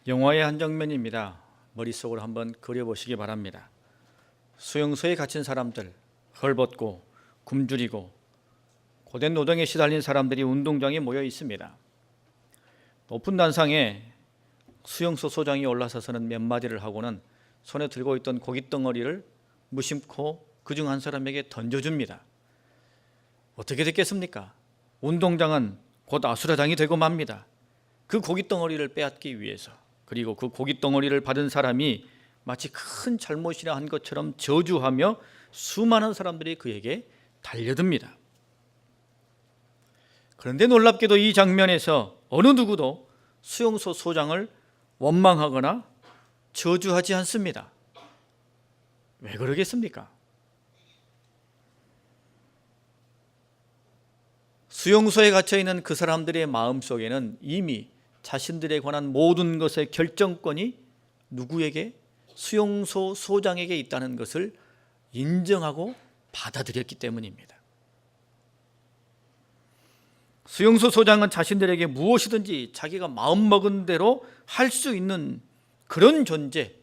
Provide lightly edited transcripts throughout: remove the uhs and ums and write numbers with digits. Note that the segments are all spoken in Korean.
영화의 한 장면입니다. 머릿속으로 한번 그려보시기 바랍니다. 수용소에 갇힌 사람들, 헐벗고 굶주리고 고된 노동에 시달린 사람들이 운동장에 모여 있습니다. 높은 단상에 수용소 소장이 올라서서는 몇 마디를 하고는 손에 들고 있던 고깃덩어리를 무심코 그중 한 사람에게 던져줍니다. 어떻게 됐겠습니까? 운동장은 곧 아수라장이 되고 맙니다. 그 고깃덩어리를 빼앗기 위해서, 그리고 그 고깃덩어리를 받은 사람이 마치 큰 잘못이라 한 것처럼 저주하며 수많은 사람들이 그에게 달려듭니다. 그런데 놀랍게도 이 장면에서 어느 누구도 수용소 소장을 원망하거나 저주하지 않습니다. 왜 그러겠습니까? 수용소에 갇혀있는 그 사람들의 마음속에는 이미 자신들에 관한 모든 것의 결정권이 누구에게? 수용소 소장에게 있다는 것을 인정하고 받아들였기 때문입니다. 수용소 소장은 자신들에게 무엇이든지 자기가 마음먹은 대로 할 수 있는 그런 존재,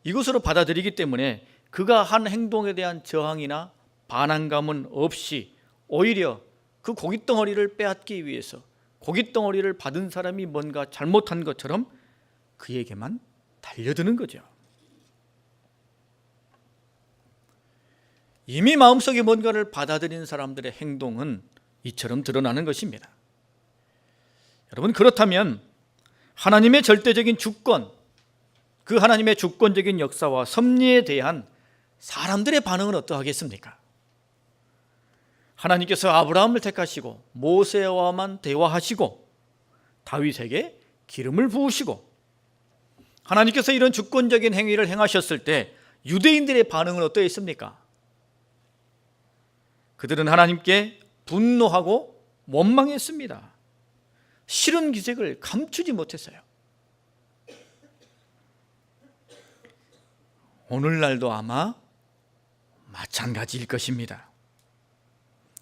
이것으로 받아들이기 때문에 그가 한 행동에 대한 저항이나 반항감은 없이 오히려 그 고깃덩어리를 빼앗기 위해서 고깃덩어리를 받은 사람이 뭔가 잘못한 것처럼 그에게만 달려드는 거죠. 이미 마음속에 뭔가를 받아들인 사람들의 행동은 이처럼 드러나는 것입니다. 여러분, 그렇다면 하나님의 절대적인 주권, 그 하나님의 주권적인 역사와 섭리에 대한 사람들의 반응은 어떠하겠습니까? 하나님께서 아브라함을 택하시고 모세와만 대화하시고 다윗에게 기름을 부으시고 하나님께서 이런 주권적인 행위를 행하셨을 때 유대인들의 반응은 어떠했습니까? 그들은 하나님께 분노하고 원망했습니다. 싫은 기색을 감추지 못했어요. 오늘날도 아마 마찬가지일 것입니다.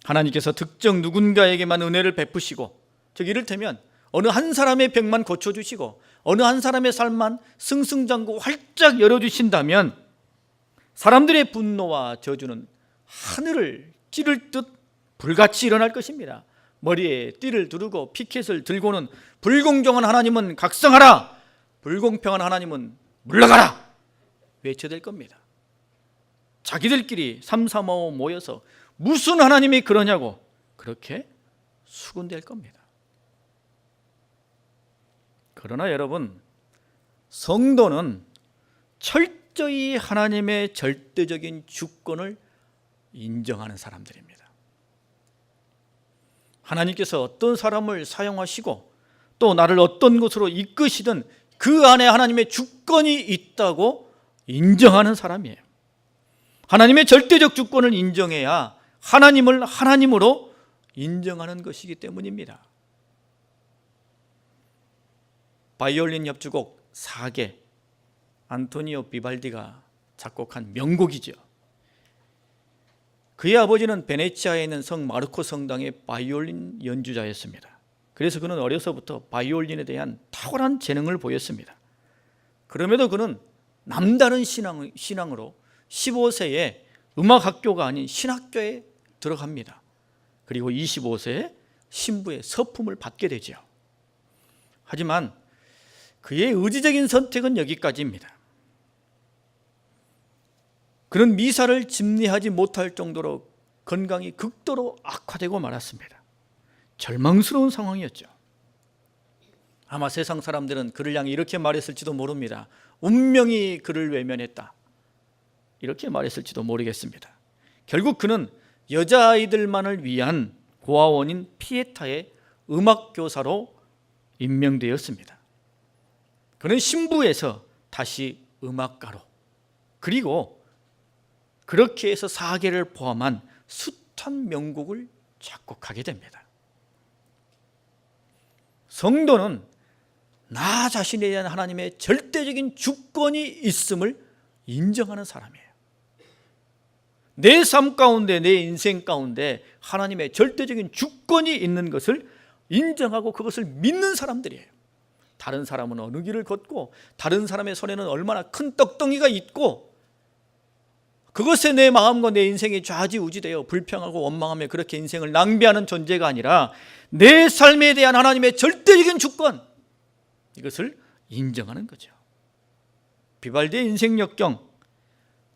하나님께서 특정 누군가에게만 은혜를 베푸시고, 즉 이를테면 어느 한 사람의 병만 고쳐주시고 어느 한 사람의 삶만 승승장구 활짝 열어주신다면 사람들의 분노와 저주는 하늘을 찌를 듯 불같이 일어날 것입니다. 머리에 띠를 두르고 피켓을 들고는 불공정한 하나님은 각성하라, 불공평한 하나님은 물러가라 외쳐댈 겁니다. 자기들끼리 삼삼오오 모여서 무슨 하나님이 그러냐고 그렇게 수군될 겁니다. 그러나 여러분, 성도는 철저히 하나님의 절대적인 주권을 인정하는 사람들입니다. 하나님께서 어떤 사람을 사용하시고 또 나를 어떤 곳으로 이끄시든 그 안에 하나님의 주권이 있다고 인정하는 사람이에요. 하나님의 절대적 주권을 인정해야 하나님을 하나님으로 인정하는 것이기 때문입니다. 바이올린 협주곡 4개, 안토니오 비발디가 작곡한 명곡이죠. 그의 아버지는 베네치아에 있는 성 마르코 성당의 바이올린 연주자였습니다. 그래서 그는 어려서부터 바이올린에 대한 탁월한 재능을 보였습니다. 그럼에도 그는 남다른 신앙으로 15세에 음악학교가 아닌 신학교에 들어갑니다. 그리고 25세에 신부의 서품을 받게 되죠. 하지만 그의 의지적인 선택은 여기까지입니다. 그는 미사를 집리하지 못할 정도로 건강이 극도로 악화되고 말았습니다. 절망스러운 상황이었죠. 아마 세상 사람들은 그를 향해 이렇게 말했을지도 모릅니다. 운명이 그를 외면했다, 이렇게 말했을지도 모르겠습니다. 결국 그는 여자아이들만을 위한 고아원인 피에타의 음악교사로 임명되었습니다. 그는 신부에서 다시 음악가로, 그리고 그렇게 해서 4개를 포함한 숱한 명곡을 작곡하게 됩니다. 성도는 나 자신에 대한 하나님의 절대적인 주권이 있음을 인정하는 사람이에요. 내 삶 가운데, 내 인생 가운데 하나님의 절대적인 주권이 있는 것을 인정하고 그것을 믿는 사람들이에요. 다른 사람은 어느 길을 걷고 다른 사람의 손에는 얼마나 큰 떡덩이가 있고 그것에 내 마음과 내 인생이 좌지우지되어 불평하고 원망하며 그렇게 인생을 낭비하는 존재가 아니라 내 삶에 대한 하나님의 절대적인 주권, 이것을 인정하는 거죠. 비발디의 인생 역경,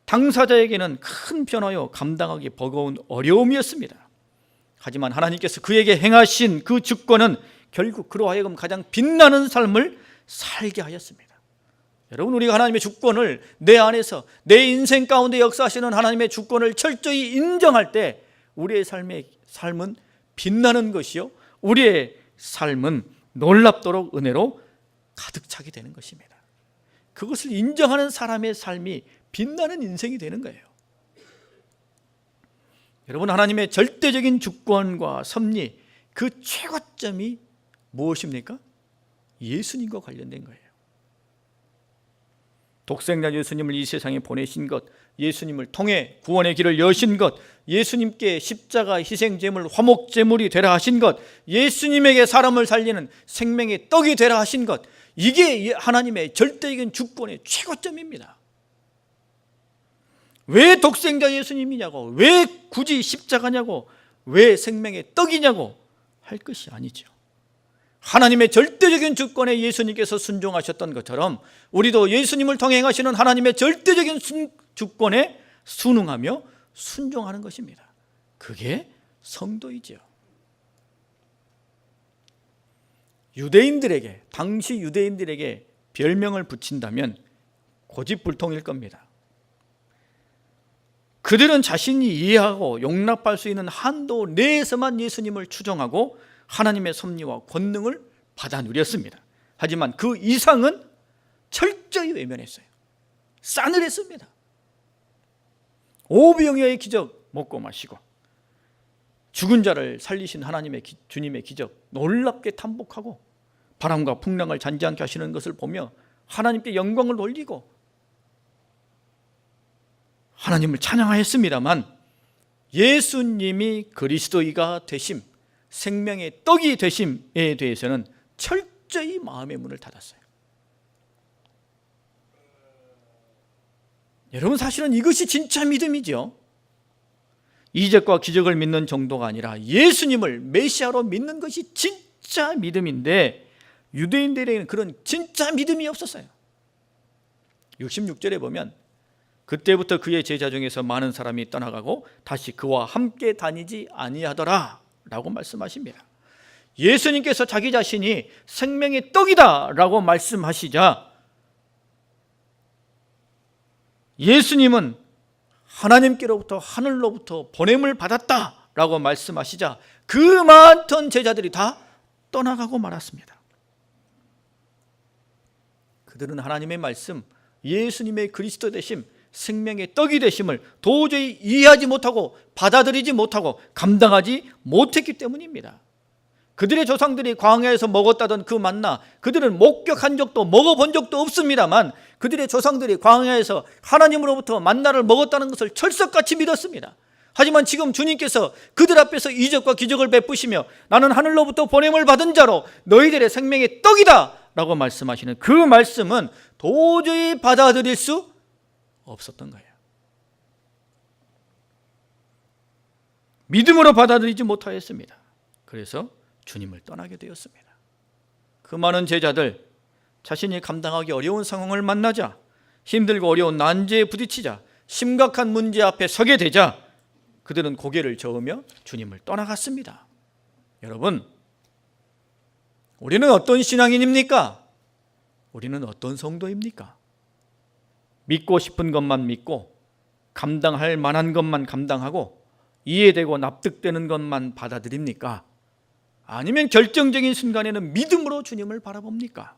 당사자에게는 큰 변화요 감당하기 버거운 어려움이었습니다. 하지만 하나님께서 그에게 행하신 그 주권은 결국 그로 하여금 가장 빛나는 삶을 살게 하였습니다. 여러분, 우리가 하나님의 주권을 내 안에서 내 인생 가운데 역사하시는 하나님의 주권을 철저히 인정할 때 우리의 삶은 빛나는 것이요, 우리의 삶은 놀랍도록 은혜로 가득 차게 되는 것입니다. 그것을 인정하는 사람의 삶이 빛나는 인생이 되는 거예요. 여러분, 하나님의 절대적인 주권과 섭리, 그 최고점이 무엇입니까? 예수님과 관련된 거예요. 독생자 예수님을 이 세상에 보내신 것, 예수님을 통해 구원의 길을 여신 것, 예수님께 십자가 희생제물 화목제물이 되라 하신 것, 예수님에게 사람을 살리는 생명의 떡이 되라 하신 것, 이게 하나님의 절대적인 주권의 최고점입니다. 왜 독생자 예수님이냐고, 왜 굳이 십자가냐고, 왜 생명의 떡이냐고 할 것이 아니죠. 하나님의 절대적인 주권에 예수님께서 순종하셨던 것처럼 우리도 예수님을 통해 행하시는 하나님의 절대적인 주권에 순응하며 순종하는 것입니다. 그게 성도이지요. 유대인들에게, 당시 유대인들에게 별명을 붙인다면 고집불통일 겁니다. 그들은 자신이 이해하고 용납할 수 있는 한도 내에서만 예수님을 추종하고 하나님의 섭리와 권능을 받아 누렸습니다. 하지만 그 이상은 철저히 외면했어요. 싸늘했습니다. 오병이어의 기적 먹고 마시고 죽은 자를 살리신 하나님의 주님의 기적 놀랍게 탐복하고 바람과 풍랑을 잔지않게 하시는 것을 보며 하나님께 영광을 돌리고 하나님을 찬양하였습니다만 예수님이 그리스도이가 되심, 생명의 떡이 되심에 대해서는 철저히 마음의 문을 닫았어요. 여러분, 사실은 이것이 진짜 믿음이죠. 이적과 기적을 믿는 정도가 아니라 예수님을 메시아로 믿는 것이 진짜 믿음인데 유대인들에게는 그런 진짜 믿음이 없었어요. 66절에 보면 그때부터 그의 제자 중에서 많은 사람이 떠나가고 다시 그와 함께 다니지 아니하더라 라고 말씀하십니다. 예수님께서 자기 자신이 생명의 떡이다 라고 말씀하시자 예수님은 하나님께로부터 하늘로부터 보냄을 받았다 라고 말씀하시자 그 많던 제자들이 다 떠나가고 말았습니다. 그들은 하나님의 말씀, 예수님의 그리스도 되심, 생명의 떡이 되심을 도저히 이해하지 못하고 받아들이지 못하고 감당하지 못했기 때문입니다. 그들의 조상들이 광야에서 먹었다던 그 만나 그들은 목격한 적도 먹어본 적도 없습니다만 그들의 조상들이 광야에서 하나님으로부터 만나를 먹었다는 것을 철석같이 믿었습니다. 하지만 지금 주님께서 그들 앞에서 이적과 기적을 베푸시며 나는 하늘로부터 보냄을 받은 자로 너희들의 생명의 떡이다 라고 말씀하시는 그 말씀은 도저히 받아들일 수 없었던 거예요. 믿음으로 받아들이지 못하였습니다. 그래서 주님을 떠나게 되었습니다. 그 많은 제자들, 자신이 감당하기 어려운 상황을 만나자, 힘들고 어려운 난제에 부딪히자, 심각한 문제 앞에 서게 되자 그들은 고개를 저으며 주님을 떠나갔습니다. 여러분, 우리는 어떤 신앙인입니까? 우리는 어떤 성도입니까? 믿고 싶은 것만 믿고 감당할 만한 것만 감당하고 이해되고 납득되는 것만 받아들입니까? 아니면 결정적인 순간에는 믿음으로 주님을 바라봅니까?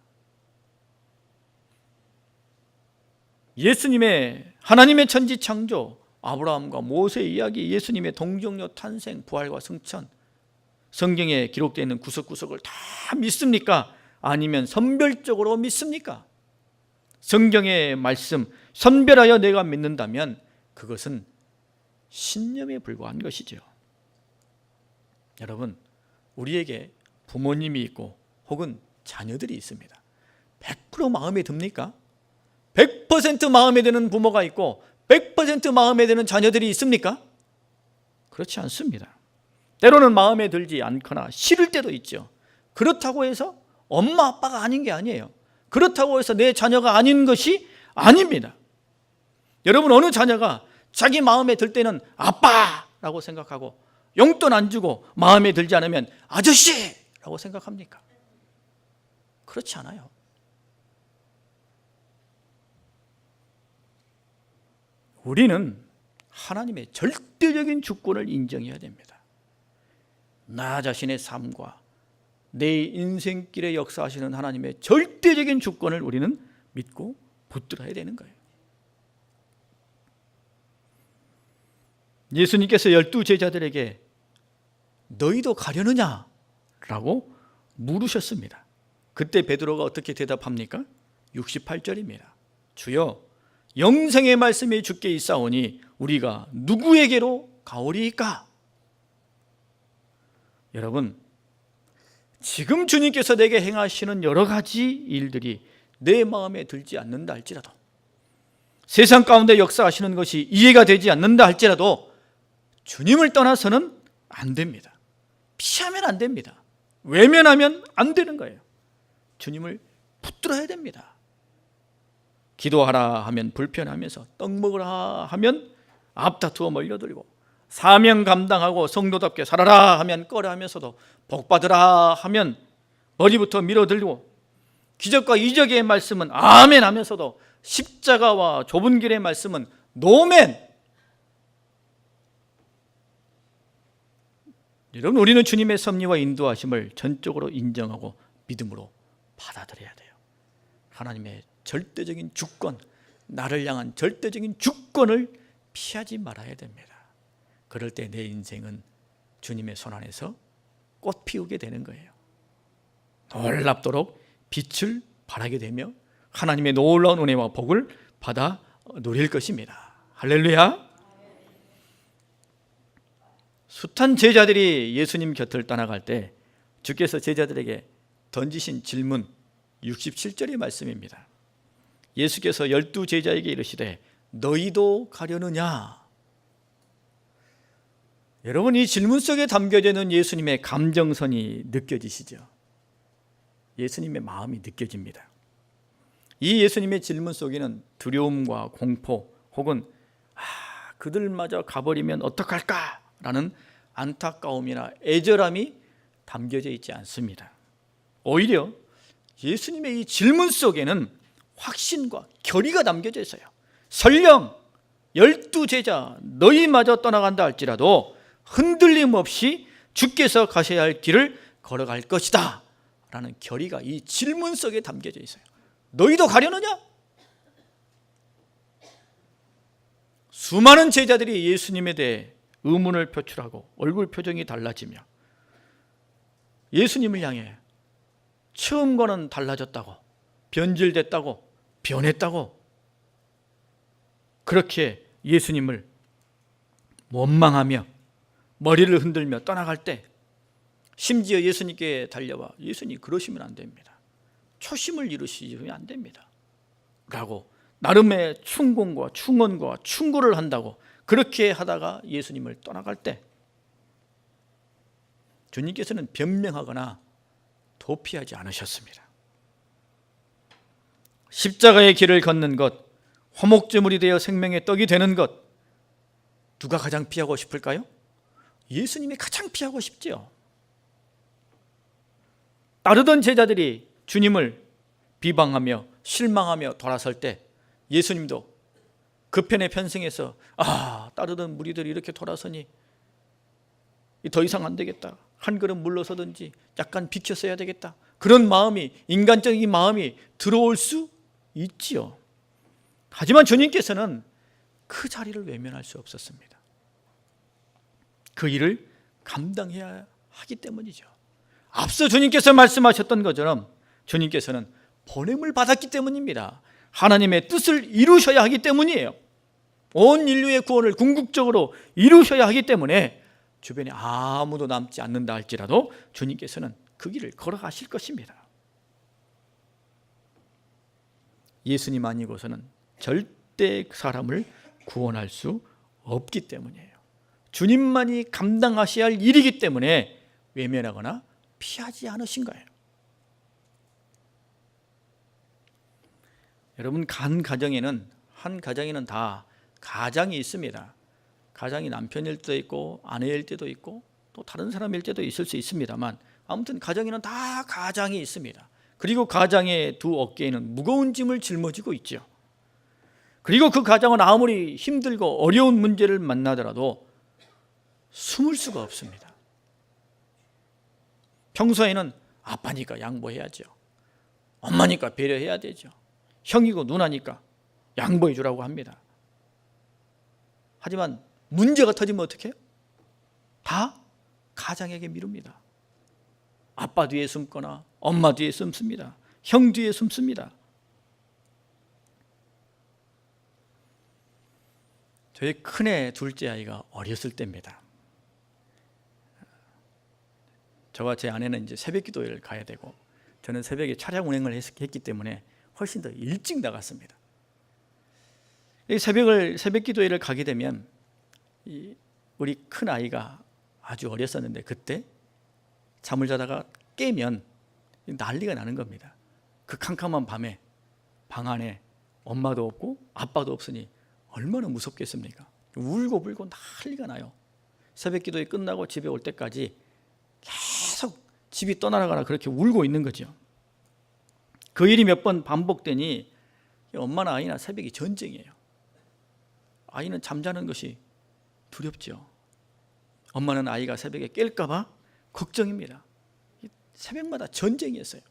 예수님의 하나님의 천지 창조, 아브라함과 모세 이야기, 예수님의 동정녀 탄생, 부활과 승천, 성경에 기록되어 있는 구석구석을 다 믿습니까? 아니면 선별적으로 믿습니까? 성경의 말씀 선별하여 내가 믿는다면 그것은 신념에 불과한 것이죠. 여러분, 우리에게 부모님이 있고 혹은 자녀들이 있습니다. 100% 마음에 듭니까? 100% 마음에 드는 부모가 있고 100% 마음에 드는 자녀들이 있습니까? 그렇지 않습니다. 때로는 마음에 들지 않거나 싫을 때도 있죠. 그렇다고 해서 엄마 아빠가 아닌 게 아니에요. 그렇다고 해서 내 자녀가 아닌 것이 아닙니다. 여러분, 어느 자녀가 자기 마음에 들 때는 아빠라고 생각하고 용돈 안 주고 마음에 들지 않으면 아저씨라고 생각합니까? 그렇지 않아요. 우리는 하나님의 절대적인 주권을 인정해야 됩니다. 나 자신의 삶과 내 인생길에 역사하시는 하나님의 절대적인 주권을 우리는 믿고 붙들어야 되는 거예요. 예수님께서 12제자들에게 너희도 가려느냐? 라고 물으셨습니다. 그때 베드로가 어떻게 대답합니까? 68절입니다. 주여, 영생의 말씀이 주께 있사오니 우리가 누구에게로 가오리이까? 여러분, 지금 주님께서 내게 행하시는 여러 가지 일들이 내 마음에 들지 않는다 할지라도, 세상 가운데 역사하시는 것이 이해가 되지 않는다 할지라도 주님을 떠나서는 안 됩니다. 피하면 안 됩니다. 외면하면 안 되는 거예요. 주님을 붙들어야 됩니다. 기도하라 하면 불편하면서, 떡 먹으라 하면 앞다투어 몰려들고, 사명 감당하고 성도답게 살아라 하면 꺼려 하면서도, 복 받으라 하면 머리부터 밀어들고, 기적과 이적의 말씀은 아멘 하면서도 십자가와 좁은 길의 말씀은 노멘. 여러분, 우리는 주님의 섭리와 인도하심을 전적으로 인정하고 믿음으로 받아들여야 돼요. 하나님의 절대적인 주권, 나를 향한 절대적인 주권을 피하지 말아야 됩니다. 그럴 때 내 인생은 주님의 손 안에서 꽃 피우게 되는 거예요. 놀랍도록 빛을 발하게 되며 하나님의 놀라운 은혜와 복을 받아 누릴 것입니다. 할렐루야. 숱한 제자들이 예수님 곁을 떠나갈 때 주께서 제자들에게 던지신 질문, 67절의 말씀입니다. 예수께서 12제자에게 이르시되 너희도 가려느냐? 여러분, 이 질문 속에 담겨져 있는 예수님의 감정선이 느껴지시죠? 예수님의 마음이 느껴집니다. 이 예수님의 질문 속에는 두려움과 공포 혹은 그들마저 가버리면 어떡할까? 라는 안타까움이나 애절함이 담겨져 있지 않습니다. 오히려 예수님의 이 질문 속에는 확신과 결의가 담겨져 있어요. 설령 12제자 너희마저 떠나간다 할지라도 흔들림 없이 주께서 가셔야 할 길을 걸어갈 것이다 라는 결의가 이 질문 속에 담겨져 있어요. 너희도 가려느냐? 수많은 제자들이 예수님에 대해 의문을 표출하고 얼굴 표정이 달라지며 예수님을 향해 처음과는 달라졌다고, 변질됐다고, 변했다고, 그렇게 예수님을 원망하며 머리를 흔들며 떠나갈 때, 심지어 예수님께 달려와 예수님 그러시면 안 됩니다, 초심을 잃으시면 안 됩니다 라고 나름의 충공과 충언과 충고를 한다고 그렇게 하다가 예수님을 떠나갈 때 주님께서는 변명하거나 도피하지 않으셨습니다. 십자가의 길을 걷는 것, 화목제물이 되어 생명의 떡이 되는 것, 누가 가장 피하고 싶을까요? 예수님이 가장 피하고 싶죠. 따르던 제자들이 주님을 비방하며 실망하며 돌아설 때 예수님도 그 편에 편승해서 따르던 무리들이 이렇게 돌아서니 더 이상 안 되겠다, 한 걸음 물러서든지 약간 비켰어야 되겠다, 그런 마음이, 인간적인 마음이 들어올 수 있지요. 하지만 주님께서는 그 자리를 외면할 수 없었습니다. 그 일을 감당해야 하기 때문이죠. 앞서 주님께서 말씀하셨던 것처럼 주님께서는 보냄을 받았기 때문입니다. 하나님의 뜻을 이루셔야 하기 때문이에요. 온 인류의 구원을 궁극적으로 이루셔야 하기 때문에 주변에 아무도 남지 않는다 할지라도 주님께서는 그 길을 걸어가실 것입니다. 예수님 아니고서는 절대 사람을 구원할 수 없기 때문이에요. 주님만이 감당하셔야 할 일이기 때문에 외면하거나 피하지 않으신 거예요. 여러분, 한 가정에는 다 가장이 있습니다. 가장이 남편일 때도 있고 아내일 때도 있고 또 다른 사람일 때도 있을 수 있습니다만, 아무튼 가정에는 다 가장이 있습니다. 그리고 가장의 두 어깨에는 무거운 짐을 짊어지고 있죠. 그리고 그 가장은 아무리 힘들고 어려운 문제를 만나더라도 숨을 수가 없습니다. 평소에는 아빠니까 양보해야죠. 엄마니까 배려해야 되죠. 형이고 누나니까 양보해 주라고 합니다. 하지만 문제가 터지면 어떻게 해요? 다 가장에게 미룹니다. 아빠 뒤에 숨거나 엄마 뒤에 숨습니다. 형 뒤에 숨습니다. 저희 큰애 둘째 아이가 어렸을 때입니다. 저와 제 아내는 이제 새벽 기도회를 가야 되고, 저는 새벽에 차량 운행을 했기 때문에 훨씬 더 일찍 나갔습니다. 새벽 기도회를 가게 되면 우리 큰 아이가 아주 어렸었는데, 그때 잠을 자다가 깨면 난리가 나는 겁니다. 그 캄캄한 밤에 방 안에 엄마도 없고 아빠도 없으니 얼마나 무섭겠습니까? 울고 불고 난리가 나요. 새벽 기도회 끝나고 집에 올 때까지 계속 집이 떠나가라 그렇게 울고 있는 거죠. 그 일이 몇 번 반복되니 엄마나 아이나 새벽이 전쟁이에요. 아이는 잠자는 것이 두렵죠. 엄마는 아이가 새벽에 깰까 봐 걱정입니다. 새벽마다 전쟁이었어요.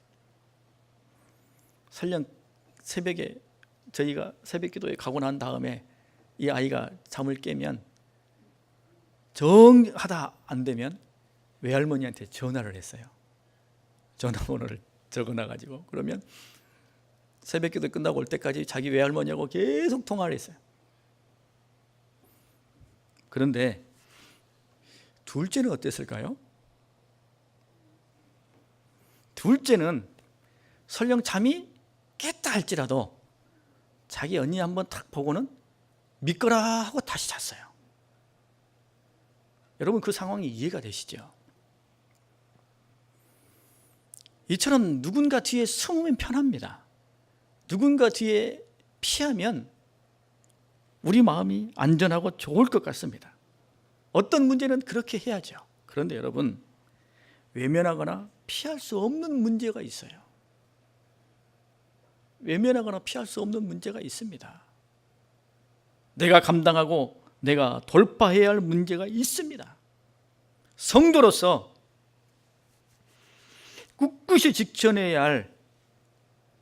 설령 새벽에 저희가 새벽 기도에 가고 난 다음에 이 아이가 잠을 깨면 정하다 안 되면 외할머니한테 전화를 했어요. 전화번호를 적어놔가지고, 그러면 새벽 기도 끝나고 올 때까지 자기 외할머니하고 계속 통화를 했어요. 그런데 둘째는 어땠을까요? 둘째는 설령 잠이 깼다 할지라도 자기 언니 한번 탁 보고는 믿거라 하고 다시 잤어요. 여러분, 그 상황이 이해가 되시죠? 이처럼 누군가 뒤에 숨으면 편합니다. 누군가 뒤에 피하면 우리 마음이 안전하고 좋을 것 같습니다. 어떤 문제는 그렇게 해야죠. 그런데 여러분, 외면하거나 피할 수 없는 문제가 있어요. 외면하거나 피할 수 없는 문제가 있습니다. 내가 감당하고 내가 돌파해야 할 문제가 있습니다. 성도로서 꿋꿋이 지켜내야 할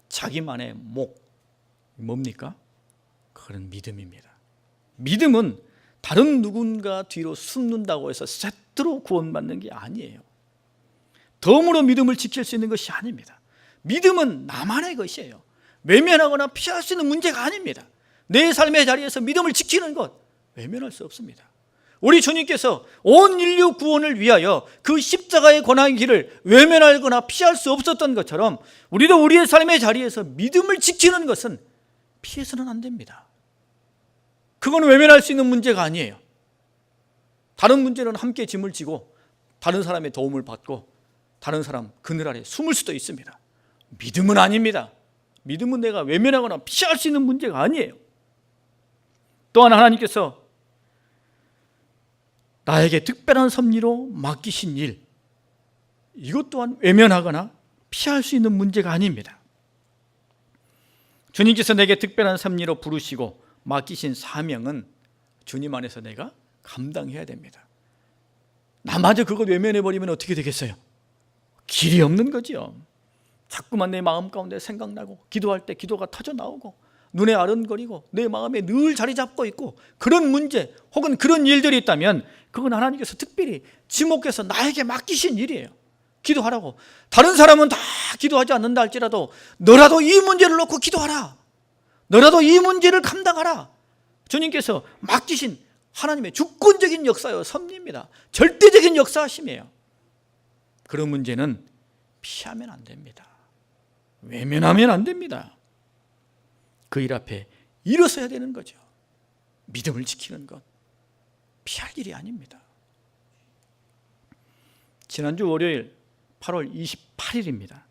자기만의 목, 뭡니까? 그건 믿음입니다. 믿음은 다른 누군가 뒤로 숨는다고 해서 세트로 구원받는 게 아니에요. 덤으로 믿음을 지킬 수 있는 것이 아닙니다. 믿음은 나만의 것이에요. 외면하거나 피할 수 있는 문제가 아닙니다. 내 삶의 자리에서 믿음을 지키는 것, 외면할 수 없습니다. 우리 주님께서 온 인류 구원을 위하여 그 십자가의 고난의 길을 외면하거나 피할 수 없었던 것처럼, 우리도 우리의 삶의 자리에서 믿음을 지키는 것은 피해서는 안 됩니다. 그건 외면할 수 있는 문제가 아니에요. 다른 문제는 함께 짐을 지고 다른 사람의 도움을 받고 다른 사람 그늘 아래 숨을 수도 있습니다. 믿음은 아닙니다. 믿음은 내가 외면하거나 피할 수 있는 문제가 아니에요. 또한 하나님께서 나에게 특별한 섭리로 맡기신 일, 이것 또한 외면하거나 피할 수 있는 문제가 아닙니다. 주님께서 내게 특별한 섭리로 부르시고 맡기신 사명은 주님 안에서 내가 감당해야 됩니다. 나마저 그것 외면해버리면 어떻게 되겠어요? 길이 없는 거죠. 자꾸만 내 마음 가운데 생각나고, 기도할 때 기도가 터져 나오고, 눈에 아른거리고 내 마음에 늘 자리 잡고 있고, 그런 문제 혹은 그런 일들이 있다면 그건 하나님께서 특별히 지목해서 나에게 맡기신 일이에요. 기도하라고. 다른 사람은 다 기도하지 않는다 할지라도 너라도 이 문제를 놓고 기도하라. 너라도 이 문제를 감당하라. 주님께서 맡기신 하나님의 주권적인 역사요, 섭리입니다. 절대적인 역사하심이에요. 그런 문제는 피하면 안 됩니다. 외면하면 안 됩니다. 그 일 앞에 일어서야 되는 거죠. 믿음을 지키는 것 피할 일이 아닙니다. 지난주 월요일 8월 28일입니다.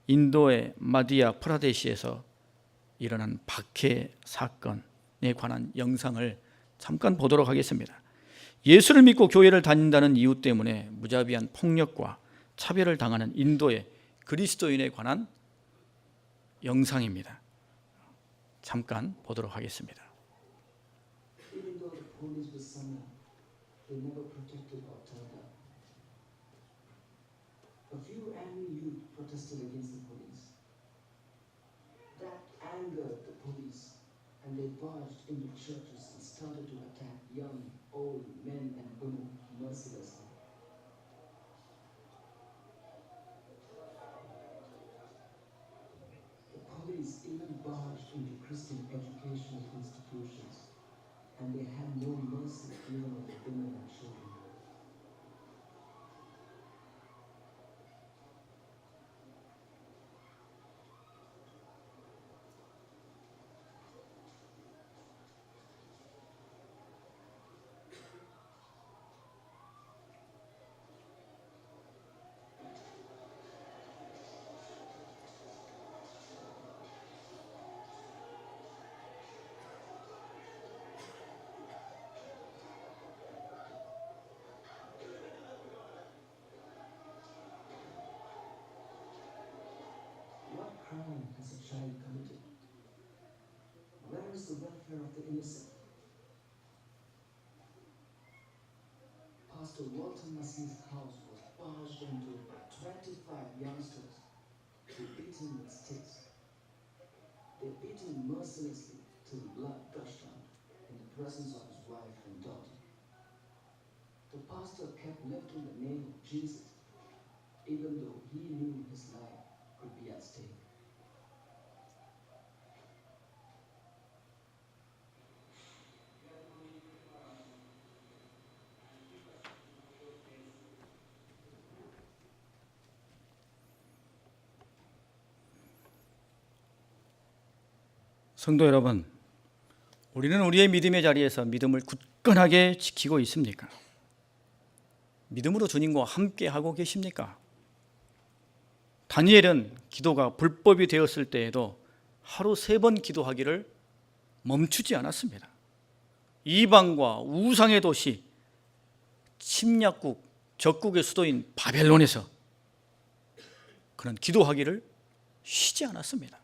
인도의 마디야 프라데시에서 일어난 박해 사건에 관한 영상을 잠깐 보도록 하겠습니다. 예수를 믿고 교회를 다닌다는 이유 때문에 무자비한 폭력과 차별을 당하는 인도의 그리스도인에 관한 영상입니다. 잠깐 보도록 하겠습니다. Even though the police were summoned, they never protected or turned up. A few angry youth protested against the police. That angered the police, and they barged into churches and started to attack young, old, men and women mercilessly. The police even barged into Christian educational institutions, and they had no mercy even on the women and children. What crime has a child committed? Where is the welfare of the innocent? Pastor Walter Massey's house was barged into by 25 youngsters who beat him with sticks. They beat him mercilessly till blood gushed out in the presence of his wife and daughter. The pastor kept lifting the name of Jesus, even though he knew his life could be at stake. 성도 여러분, 우리는 우리의 믿음의 자리에서 믿음을 굳건하게 지키고 있습니까? 믿음으로 주님과 함께 하고 계십니까? 다니엘은 기도가 불법이 되었을 때에도 하루 3번 기도하기를 멈추지 않았습니다. 이방과 우상의 도시, 침략국, 적국의 수도인 바벨론에서 그는 기도하기를 쉬지 않았습니다.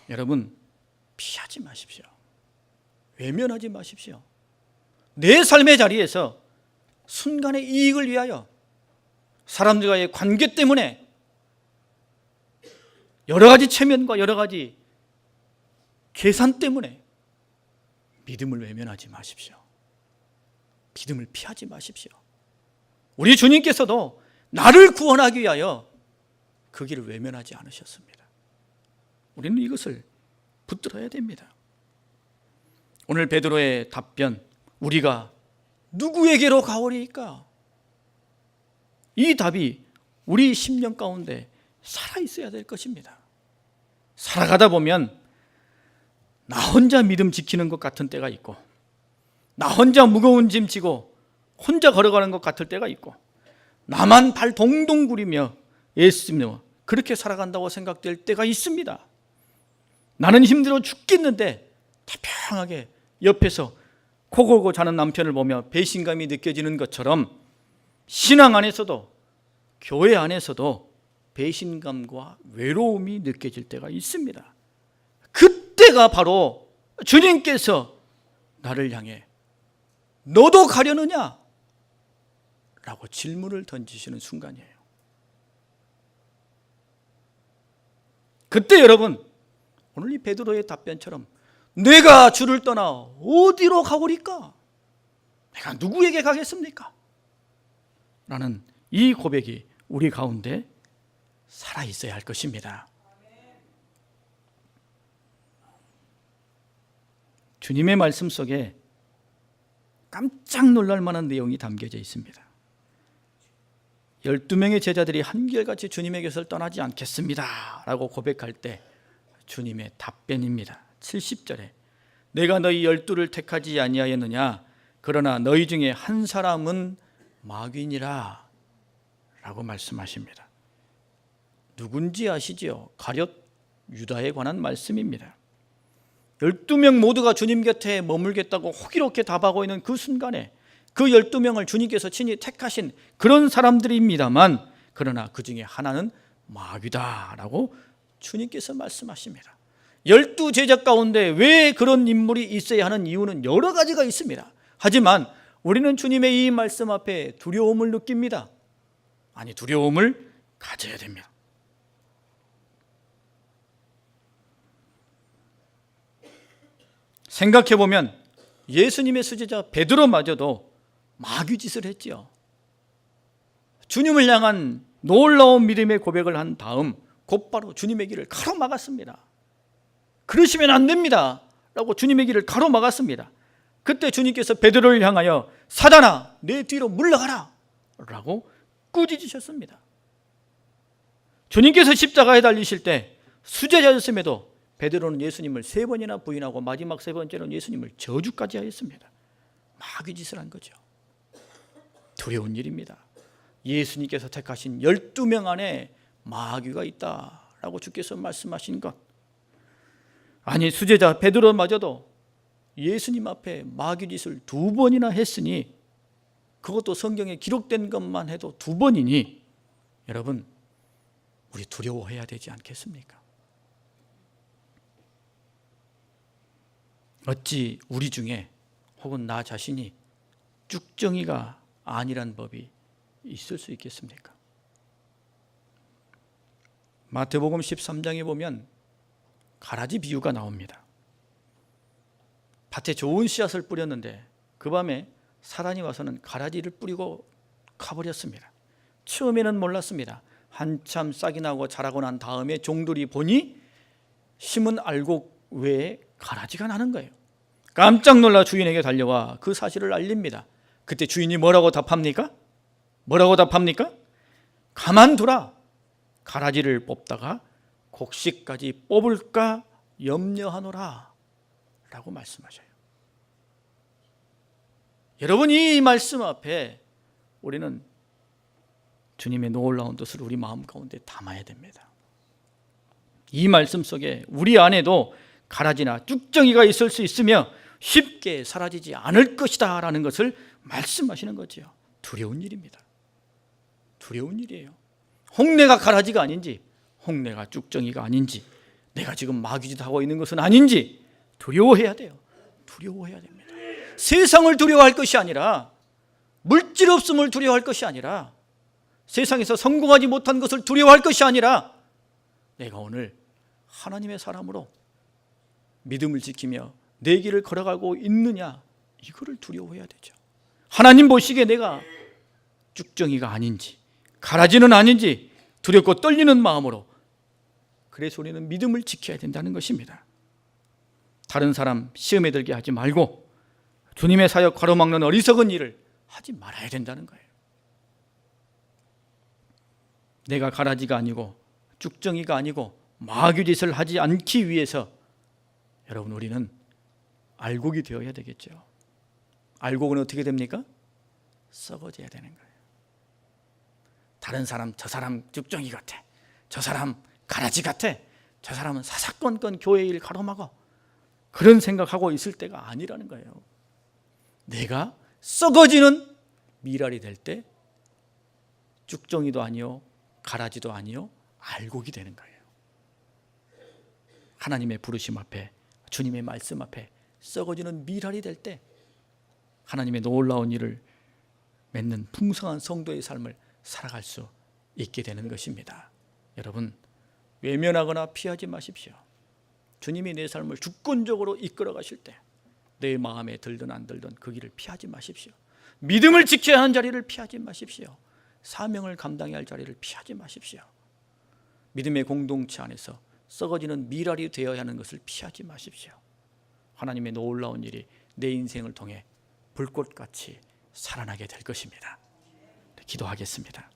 여러분, 피하지 마십시오. 외면하지 마십시오. 내 삶의 자리에서 순간의 이익을 위하여 사람들과의 관계 때문에 여러 가지 체면과 여러 가지 계산 때문에 믿음을 외면하지 마십시오. 믿음을 피하지 마십시오. 우리 주님께서도 나를 구원하기 위하여 그 길을 외면하지 않으셨습니다. 우리는 이것을 붙들어야 됩니다. 오늘 베드로의 답변, 우리가 누구에게로 가오리까? 이 답이 우리 심령 가운데 살아있어야 될 것입니다. 살아가다 보면 나 혼자 믿음 지키는 것 같은 때가 있고, 나 혼자 무거운 짐 지고 혼자 걸어가는 것 같을 때가 있고, 나만 발 동동 구리며 애쓰며 그렇게 살아간다고 생각될 때가 있습니다. 나는 힘들어 죽겠는데 태평하게 옆에서 코 골고 자는 남편을 보며 배신감이 느껴지는 것처럼 신앙 안에서도 교회 안에서도 배신감과 외로움이 느껴질 때가 있습니다. 그때가 바로 주님께서 나를 향해 너도 가려느냐? 라고 질문을 던지시는 순간이에요. 그때 여러분, 오늘 이 베드로의 답변처럼 내가 주를 떠나 어디로 가오리까? 내가 누구에게 가겠습니까? 라는 이 고백이 우리 가운데 살아있어야 할 것입니다. 주님의 말씀 속에 깜짝 놀랄 만한 내용이 담겨져 있습니다. 12명의 제자들이 한결같이 주님의 곁을 떠나지 않겠습니다 라고 고백할 때 주님의 답변입니다. 70절에 내가 너희 12를 택하지 아니하였느냐 그러나 너희 중에 한 사람은 마귀니라 라고 말씀하십니다. 누군지 아시지요? 가룟 유다에 관한 말씀입니다. 12명 모두가 주님 곁에 머물겠다고 호기롭게 답하고 있는 그 순간에 그 12명을 주님께서 친히 택하신 그런 사람들입니다만 그러나 그 중에 하나는 마귀다라고 주님께서 말씀하십니다. 12제자 가운데 왜 그런 인물이 있어야 하는 이유는 여러 가지가 있습니다. 하지만 우리는 주님의 이 말씀 앞에 두려움을 느낍니다. 아니, 두려움을 가져야 됩니다. 생각해보면 예수님의 수제자 베드로마저도 마귀짓을 했지요. 주님을 향한 놀라운 믿음의 고백을 한 다음 곧바로 주님의 길을 가로막았습니다. 그러시면 안 됩니다 라고 주님의 길을 가로막았습니다. 그때 주님께서 베드로를 향하여 사단아 내 뒤로 물러가라 라고 꾸짖으셨습니다. 주님께서 십자가에 달리실 때 수제자였음에도 베드로는 예수님을 3번이나 부인하고 마지막 3번째로는 예수님을 저주까지 하였습니다. 마귀짓을 한 거죠. 두려운 일입니다. 예수님께서 택하신 12명 안에 마귀가 있다라고 주께서 말씀하신 것. 아니, 수제자 베드로마저도 예수님 앞에 마귀짓을 2번이나 했으니 그것도 성경에 기록된 것만 해도 2번이니 여러분 우리 두려워해야 되지 않겠습니까? 어찌 우리 중에 혹은 나 자신이 쭉정이가 아니란 법이 있을 수 있겠습니까? 마태복음 13장에 보면 가라지 비유가 나옵니다. 밭에 좋은 씨앗을 뿌렸는데 그 밤에 사단이 와서는 가라지를 뿌리고 가버렸습니다. 처음에는 몰랐습니다. 한참 싹이 나고 자라고 난 다음에 종들이 보니 심은 알곡 외에 가라지가 나는 거예요. 깜짝 놀라 주인에게 달려와 그 사실을 알립니다. 그때 주인이 뭐라고 답합니까? 가만두라. 가라지를 뽑다가 곡식까지 뽑을까 염려하노라 라고 말씀하셔요. 여러분, 이 말씀 앞에 우리는 주님의 놀라운 뜻을 우리 마음 가운데 담아야 됩니다. 이 말씀 속에 우리 안에도 가라지나 쭉정이가 있을 수 있으며 쉽게 사라지지 않을 것이다 라는 것을 말씀하시는 거죠. 두려운 일입니다. 두려운 일이에요. 홍내가 가라지가 아닌지, 홍내가 쭉정이가 아닌지, 내가 지금 마귀짓하고 있는 것은 아닌지 두려워해야 돼요. 두려워해야 됩니다. 세상을 두려워할 것이 아니라, 물질 없음을 두려워할 것이 아니라, 세상에서 성공하지 못한 것을 두려워할 것이 아니라, 내가 오늘 하나님의 사람으로 믿음을 지키며 내 길을 걸어가고 있느냐, 이거를 두려워해야 되죠. 하나님 보시기에 내가 쭉정이가 아닌지, 가라지는 아닌지 두렵고 떨리는 마음으로, 그래서 우리는 믿음을 지켜야 된다는 것입니다. 다른 사람 시험에 들게 하지 말고 주님의 사역 가로막는 어리석은 일을 하지 말아야 된다는 거예요. 내가 가라지가 아니고 쭉정이가 아니고 마귀짓을 하지 않기 위해서 여러분 우리는 알곡이 되어야 되겠죠. 알곡은 어떻게 됩니까? 썩어져야 되는 거예요. 다른 사람, 저 사람 쭉정이 같아, 저 사람 가라지 같아, 저 사람은 사사건건 교회 일 가로막아, 그런 생각하고 있을 때가 아니라는 거예요. 내가 썩어지는 미랄이 될 때 쭉정이도 아니요 가라지도 아니요 알곡이 되는 거예요. 하나님의 부르심 앞에, 주님의 말씀 앞에 썩어지는 미랄이 될 때 하나님의 놀라운 일을 맺는 풍성한 성도의 삶을 살아갈 수 있게 되는 것입니다. 여러분, 외면하거나 피하지 마십시오. 주님이 내 삶을 주권적으로 이끌어 가실 때 내 마음에 들든 안 들든 그 길을 피하지 마십시오. 믿음을 지켜야 하는 자리를 피하지 마십시오. 사명을 감당해야 할 자리를 피하지 마십시오. 믿음의 공동체 안에서 썩어지는 미랄이 되어야 하는 것을 피하지 마십시오. 하나님의 놀라운 일이 내 인생을 통해 불꽃같이 살아나게 될 것입니다. 기도하겠습니다.